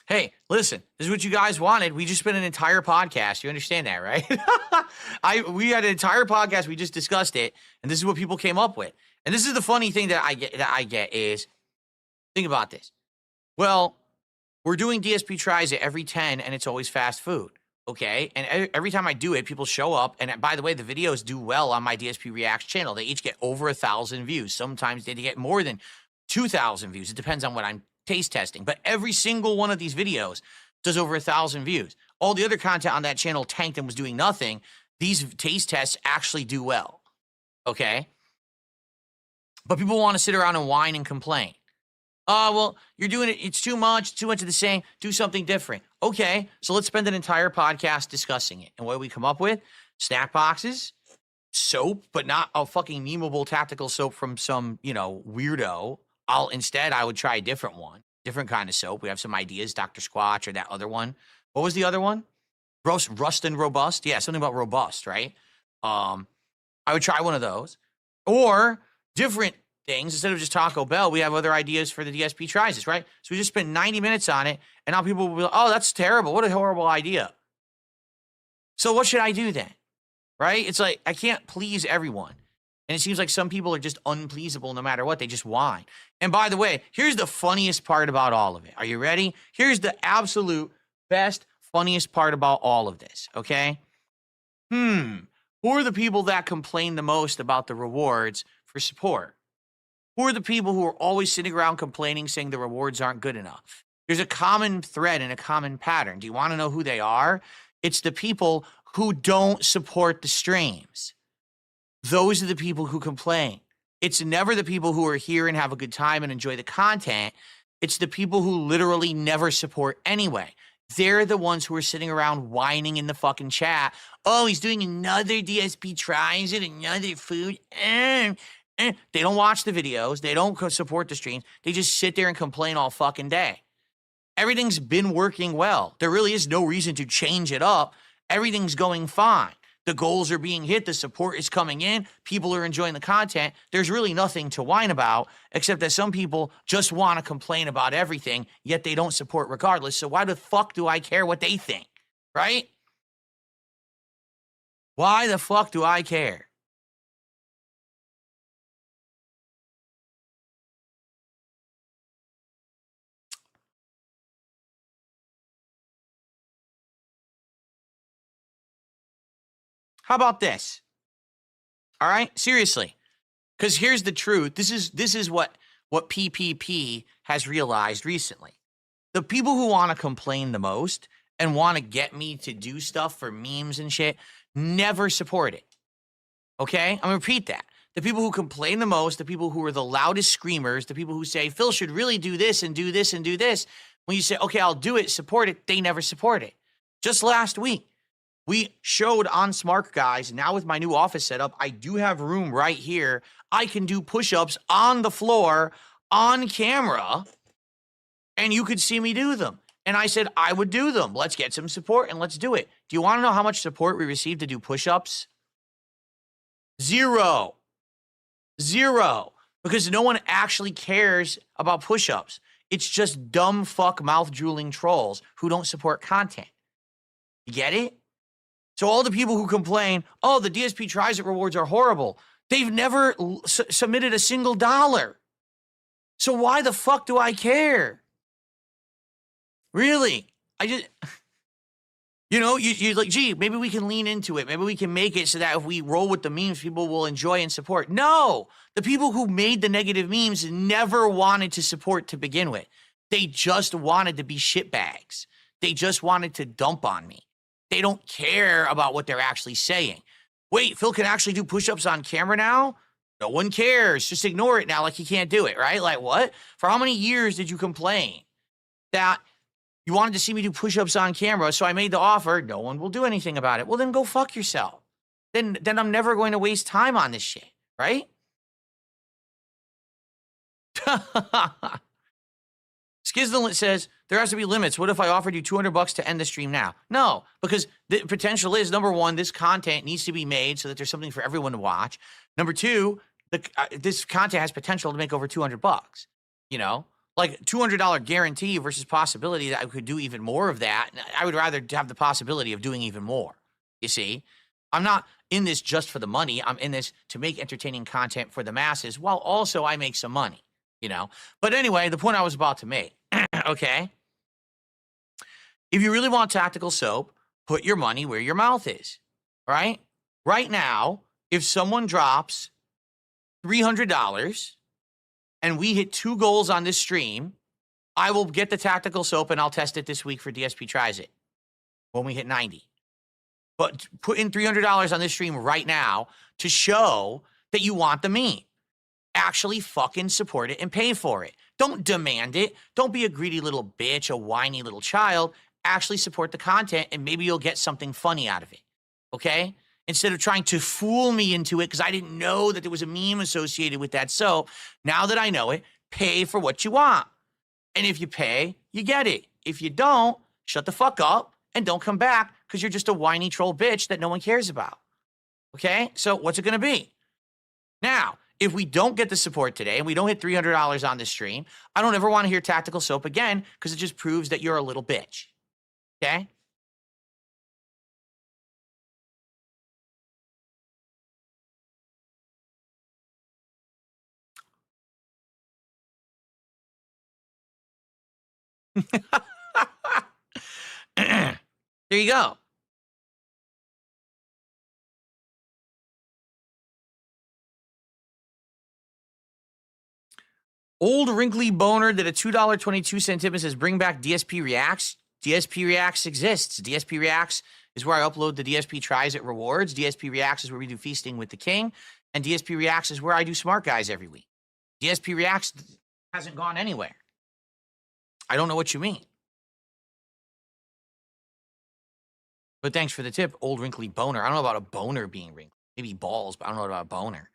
Hey, listen, this is what you guys wanted. We just spent an entire podcast. You understand that, right? We had an entire podcast. We just discussed it, and this is what people came up with. And this is the funny thing that I get is, think about this. Well, we're doing DSP tries it every 10, and it's always fast food. Okay. And every time I do it, people show up. And by the way, the videos do well on my DSP Reacts channel. They each get over 1,000 views. Sometimes they get more than 2,000 views. It depends on what I'm taste testing. But every single one of these videos does over 1,000 views. All the other content on that channel tanked and was doing nothing. These taste tests actually do well. Okay. But people want to sit around and whine and complain. Oh, well, you're doing it. It's too much of the same. Do something different. Okay, so let's spend an entire podcast discussing it. And what do we come up with? Snack boxes, soap, but not a fucking memeable tactical soap from some, weirdo. I would try a different one, different kind of soap. We have some ideas, Dr. Squatch or that other one. What was the other one? Rust and Robust? Yeah, something about robust, right? I would try one of those. Or different things. Instead of just Taco Bell, we have other ideas for the DSP tries this, right? So we just spent 90 minutes on it, and now people will be like, oh, that's terrible. What a horrible idea. So what should I do then? Right? It's like, I can't please everyone. And it seems like some people are just unpleasable no matter what. They just whine. And by the way, here's the funniest part about all of it. Are you ready? Here's the absolute best, funniest part about all of this, okay? Who are the people that complain the most about the rewards for support? Who are the people who are always sitting around complaining, saying the rewards aren't good enough? There's a common thread and a common pattern. Do you want to know who they are? It's the people who don't support the streams. Those are the people who complain. It's never the people who are here and have a good time and enjoy the content. It's the people who literally never support anyway. They're the ones who are sitting around whining in the fucking chat. Oh, he's doing another DSP tries it, another food. They don't watch the videos. They don't support the streams. They just sit there and complain all fucking day. Everything's been working well. There really is no reason to change it up. Everything's going fine. The goals are being hit. The support is coming in. People are enjoying the content. There's really nothing to whine about, except that some people just want to complain about everything, yet they don't support regardless. So why the fuck do I care what they think, right? Why the fuck do I care? How about this? All right, seriously, because here's the truth. This is what PPP has realized recently. The people who want to complain the most and want to get me to do stuff for memes and shit never support it. Okay, I'm gonna repeat that. The people who complain the most, the people who are the loudest screamers, the people who say Phil should really do this and do this and do this. When you say, okay, I'll do it, support it, they never support it. Just last week, we showed on Smart Guys, now with my new office setup, I do have room right here. I can do push-ups on the floor, on camera, and you could see me do them. And I said, I would do them. Let's get some support and let's do it. Do you want to know how much support we received to do push-ups? Zero. Because no one actually cares about push-ups. It's just dumb fuck mouth-drooling trolls who don't support content. You get it? So all the people who complain, oh, the DSP tries it rewards are horrible. They've never submitted a single dollar. So why the fuck do I care? Really? I just, you're like, gee, maybe we can lean into it. Maybe we can make it so that if we roll with the memes, people will enjoy and support. No, the people who made the negative memes never wanted to support to begin with. They just wanted to be shitbags. They just wanted to dump on me. They don't care about what they're actually saying. Wait, Phil can actually do push-ups on camera now? No one cares. Just ignore it now like he can't do it, right? Like what? For how many years did you complain that you wanted to see me do push-ups on camera, so I made the offer? No one will do anything about it. Well, then go fuck yourself. Then I'm never going to waste time on this shit, right? Skizzle says, there has to be limits. What if I offered you $200 to end the stream now? No, because the potential is, number one, this content needs to be made so that there's something for everyone to watch. Number two, this content has potential to make over $200, like $200 guarantee versus possibility that I could do even more of that. I would rather have the possibility of doing even more. You see, I'm not in this just for the money. I'm in this to make entertaining content for the masses while also I make some money, you know? But anyway, the point I was about to make, okay? If you really want tactical soap, put your money where your mouth is, right? Right now, if someone drops $300 and we hit 2 goals on this stream, I will get the tactical soap and I'll test it this week for DSP Tries It when we hit 90. But put in $300 on this stream right now to show that you want the meme. Actually fucking support it and pay for it. Don't demand it. Don't be a greedy little bitch, a whiny little child. Actually support the content and maybe you'll get something funny out of it, okay? Instead of trying to fool me into it because I didn't know that there was a meme associated with that soap. Now that I know it, pay for what you want. And if you pay, you get it. If you don't, shut the fuck up and don't come back because you're just a whiny troll bitch that no one cares about, okay? So what's it going to be? Now, if we don't get the support today and we don't hit $300 on this stream, I don't ever want to hear tactical soap again because it just proves that you're a little bitch. Okay? There you go. Old wrinkly boner that a $2.22 tip says bring back DSP Reacts. DSP Reacts exists. DSP Reacts is where I upload the DSP Tries It rewards. DSP Reacts is where we do feasting with the king. And DSP Reacts is where I do smart guys every week. DSP Reacts hasn't gone anywhere. I don't know what you mean. But thanks for the tip, old wrinkly boner. I don't know about a boner being wrinkled. Maybe balls, but I don't know about a boner.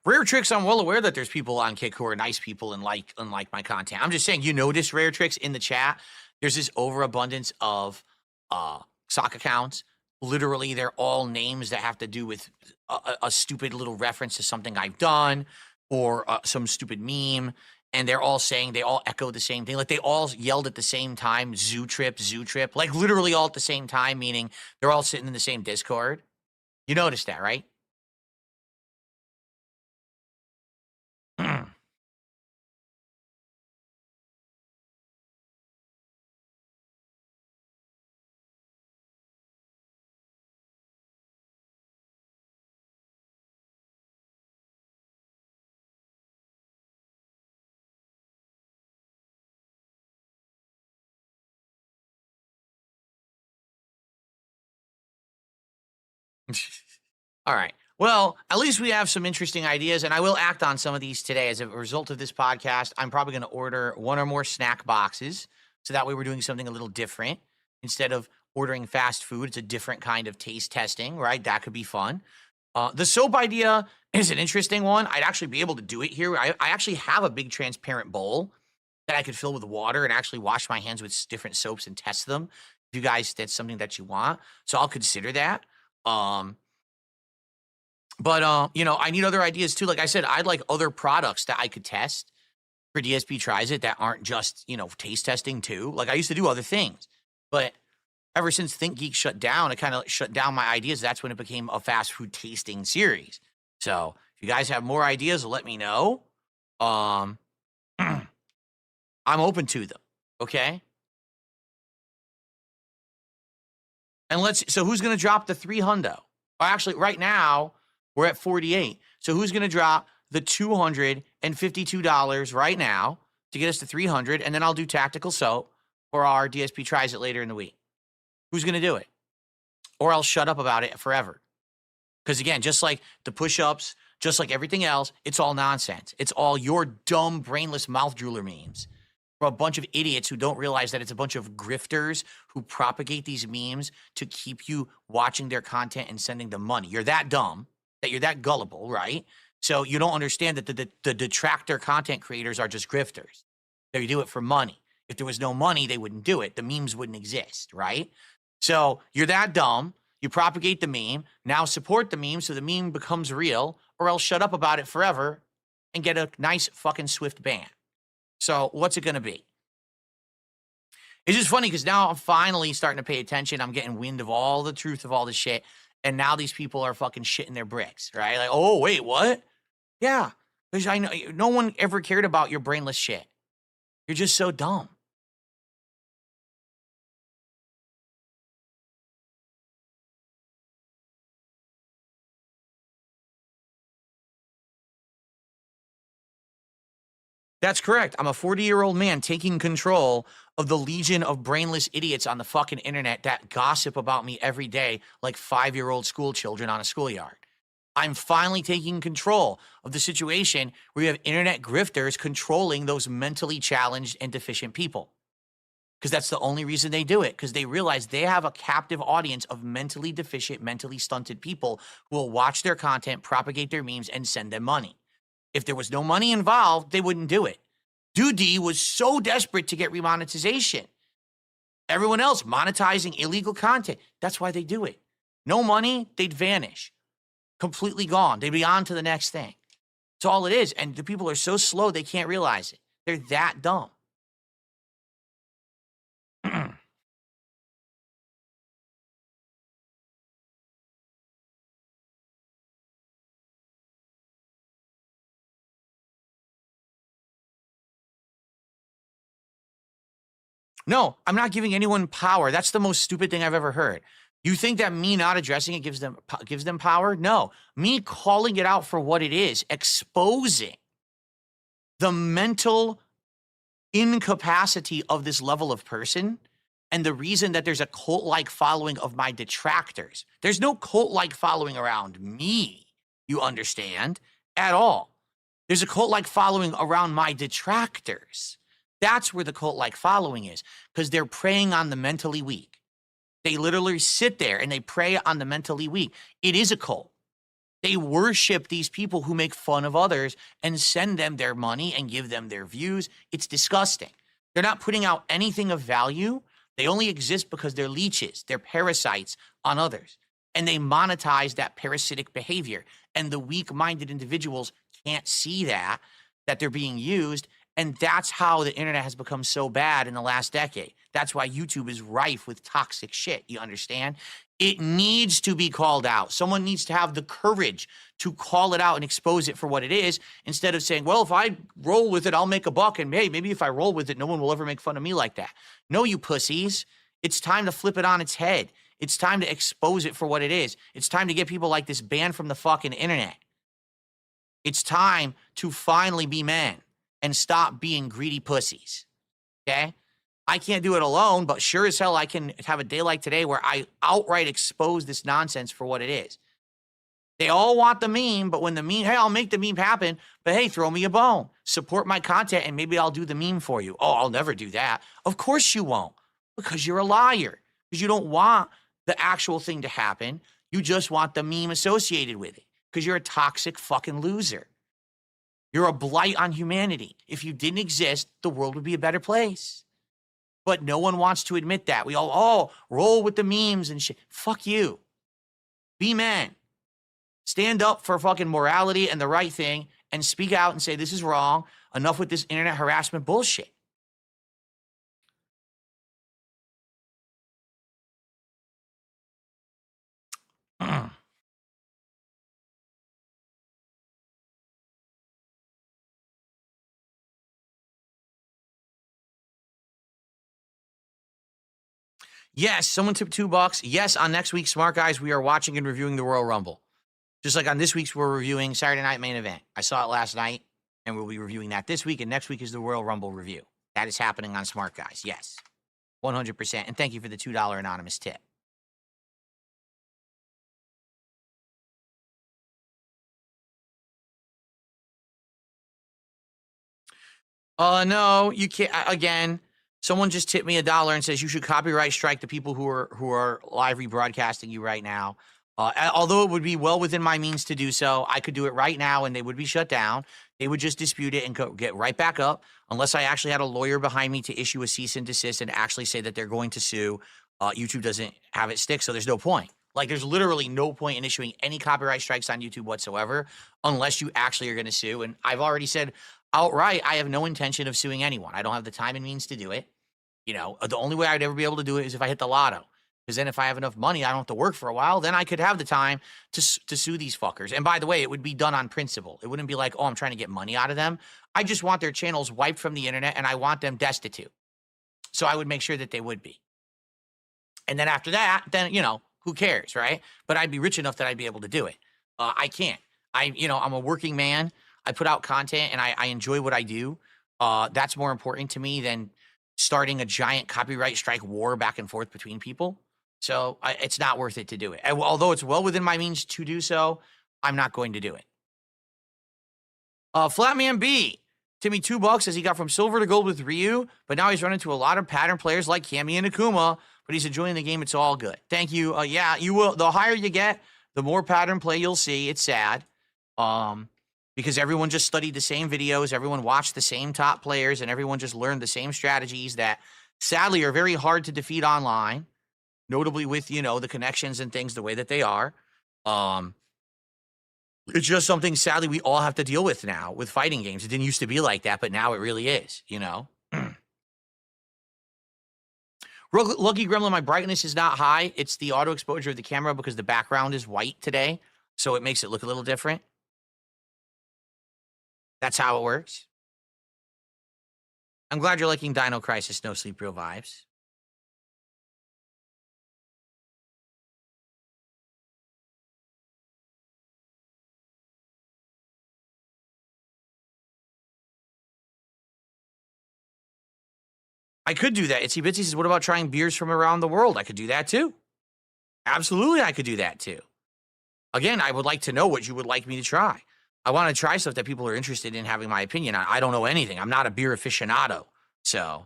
Rare Tricks, I'm well aware that there's people on Kick who are nice people and like my content. I'm just saying, you notice Rare Tricks in the chat. There's this overabundance of sock accounts. Literally, they're all names that have to do with a stupid little reference to something I've done or some stupid meme. And they're all saying, they all echo the same thing. Like they all yelled at the same time, zoo trip. Like literally all at the same time, meaning they're all sitting in the same Discord. You noticed that, right? All right. Well, at least we have some interesting ideas, and I will act on some of these today. As a result of this podcast, I'm probably going to order 1 or more snack boxes, so that way we're doing something a little different. Instead of ordering fast food, it's a different kind of taste testing, right? That could be fun. The soap idea is an interesting one. I'd actually be able to do it here. I actually have a big transparent bowl that I could fill with water and actually wash my hands with different soaps and test them. If you guys, that's something that you want. So I'll consider that. But you know, I need other ideas too. Like I said, I'd like other products that I could test for DSP Tries It that aren't just, you know, taste testing too. Like I used to do other things, but ever since Think Geek shut down, it kind of shut down my ideas. That's when it became a fast food tasting series. So if you guys have more ideas, let me know. I'm open to them. Okay. And so who's going to drop the 300? Well, actually, right now, we're at 48. So who's going to drop the $252 right now to get us to 300? And then I'll do tactical soap for our DSP Tries It later in the week. Who's going to do it? Or I'll shut up about it forever. Because again, just like the push-ups, just like everything else, it's all nonsense. It's all your dumb, brainless mouth drooler memes. For a bunch of idiots who don't realize that it's a bunch of grifters who propagate these memes to keep you watching their content and sending them money. You're that dumb that you're that gullible, right? So you don't understand that the detractor content creators are just grifters. They do it for money. If there was no money, they wouldn't do it. The memes wouldn't exist, right? So you're that dumb. You propagate the meme. Now support the meme so the meme becomes real, or else shut up about it forever and get a nice fucking swift ban. So what's it going to be? It's just funny because now I'm finally starting to pay attention. I'm getting wind of all the truth of all this shit. And now these people are fucking shitting their bricks, right? Like, oh, wait, what? Yeah, because I know no one ever cared about your brainless shit. You're just so dumb. That's correct. I'm a 40-year-old man taking control of the legion of brainless idiots on the fucking internet that gossip about me every day like 5-year-old school children on a schoolyard. I'm finally taking control of the situation where you have internet grifters controlling those mentally challenged and deficient people. Because that's the only reason they do it, because they realize they have a captive audience of mentally deficient, mentally stunted people who will watch their content, propagate their memes, and send them money. If there was no money involved, they wouldn't do it. Doody was so desperate to get remonetization. Everyone else monetizing illegal content. That's why they do it. No money, they'd vanish. Completely gone. They'd be on to the next thing. That's all it is. And the people are so slow, they can't realize it. They're that dumb. No, I'm not giving anyone power. That's the most stupid thing I've ever heard. You think that me not addressing it gives them power? No, me calling it out for what it is, exposing the mental incapacity of this level of person, and the reason that there's a cult-like following of my detractors. There's no cult-like following around me, you understand, at all. There's a cult-like following around my detractors. That's where the cult-like following is, because they're preying on the mentally weak. They literally sit there and they prey on the mentally weak. It is a cult. They worship these people who make fun of others and send them their money and give them their views. It's disgusting. They're not putting out anything of value. They only exist because they're leeches. They're parasites on others. And they monetize that parasitic behavior. And the weak-minded individuals can't see that they're being used. And that's how the internet has become so bad in the last decade. That's why YouTube is rife with toxic shit, you understand? It needs to be called out. Someone needs to have the courage to call it out and expose it for what it is, instead of saying, well, if I roll with it, I'll make a buck, and hey, maybe if I roll with it, no one will ever make fun of me like that. No, you pussies. It's time to flip it on its head. It's time to expose it for what it is. It's time to get people like this banned from the fucking internet. It's time to finally be men and stop being greedy pussies, okay? I can't do it alone, but sure as hell I can have a day like today where I outright expose this nonsense for what it is. They all want the meme, but when the meme, hey, I'll make the meme happen, but hey, throw me a bone. Support my content and maybe I'll do the meme for you. Oh, I'll never do that. Of course you won't, because you're a liar, because you don't want the actual thing to happen. You just want the meme associated with it, because you're a toxic fucking loser. You're a blight on humanity. If you didn't exist, the world would be a better place. But no one wants to admit that. We all, roll with the memes and shit. Fuck you. Be men. Stand up for fucking morality and the right thing and speak out and say, this is wrong. Enough with this internet harassment bullshit. Yes, someone tipped $2. Yes, on next week's Smart Guys, we are watching and reviewing the Royal Rumble. Just like on this week's, we're reviewing Saturday Night Main Event. I saw it last night, and we'll be reviewing that this week, and next week is the Royal Rumble review. That is happening on Smart Guys, yes. 100%, and thank you for the $2 anonymous tip. No, you can't. Again, someone just tipped me $1 and says you should copyright strike the people who are live rebroadcasting you right now. Although it would be well within my means to do so, I could do it right now and they would be shut down. They would just dispute it and get right back up unless I actually had a lawyer behind me to issue a cease and desist and actually say that they're going to sue. YouTube doesn't have it stick, so there's no point. Like, there's literally no point in issuing any copyright strikes on YouTube whatsoever unless you actually are going to sue. And I've already said outright, I have no intention of suing anyone. I don't have the time and means to do it. You know, the only way I'd ever be able to do it is if I hit the lotto. Because then if I have enough money, I don't have to work for a while, then I could have the time to sue these fuckers. And by the way, it would be done on principle. It wouldn't be like, oh, I'm trying to get money out of them. I just want their channels wiped from the internet and I want them destitute. So I would make sure that they would be. And then after that, then, you know, who cares, right? But I'd be rich enough that I'd be able to do it. I can't. I'm a working man. I put out content and I enjoy what I do. That's more important to me than starting a giant copyright strike war back and forth between people. So it's not worth it to do it. Although it's well within my means to do so, I'm not going to do it. Flatman B, Timmy $2 says he got from silver to gold with Ryu, but now he's run into a lot of pattern players like Cammy and Akuma, but he's enjoying the game. It's all good. Thank you. Yeah, you will. The higher you get, the more pattern play you'll see. It's sad. Because everyone just studied the same videos, everyone watched the same top players, and everyone just learned the same strategies that sadly are very hard to defeat online. Notably with, you know, the connections and things the way that they are. It's just something, sadly, we all have to deal with now with fighting games. It didn't used to be like that, but now it really is, you know? Lucky Gremlin, my brightness is not high. It's the auto exposure of the camera because the background is white today, so it makes it look a little different. That's how it works. I'm glad you're liking Dino Crisis, No Sleep, Real Vibes. I could do that. Itsy Bitsy says, what about trying beers from around the world? I could do that too. Absolutely, I could do that too. Again, I would like to know what you would like me to try. I want to try stuff that people are interested in having my opinion on. I don't know anything. I'm not a beer aficionado. So.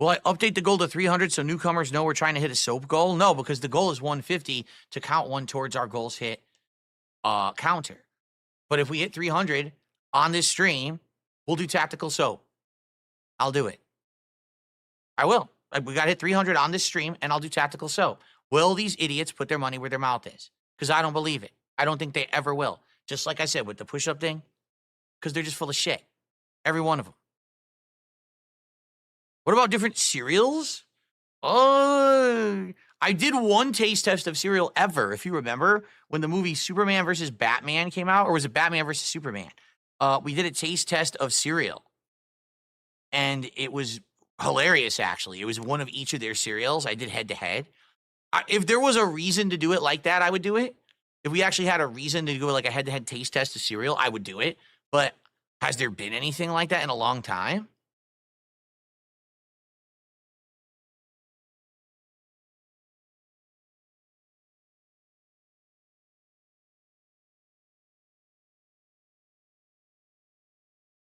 Will I update the goal to 300 so newcomers know we're trying to hit a soap goal? No, because the goal is 150 to count one towards our goals hit counter. But if we hit 300 on this stream, we'll do tactical soap. I'll do it. I will. We got to hit 300 on this stream, and I'll do tactical soap. Will these idiots put their money where their mouth is? Because I don't believe it. I don't think they ever will. Just like I said with the push-up thing, because they're just full of shit. Every one of them. What about different cereals? Oh, I did one taste test of cereal ever, if you remember, when the movie Superman versus Batman came out, or was it Batman versus Superman? We did a taste test of cereal, and it was hilarious, actually. It was one of each of their cereals. I did head-to-head. If there was a reason to do it like that, I would do it. If we actually had a reason to do like a head-to-head taste test of cereal, I would do it. But has there been anything like that in a long time?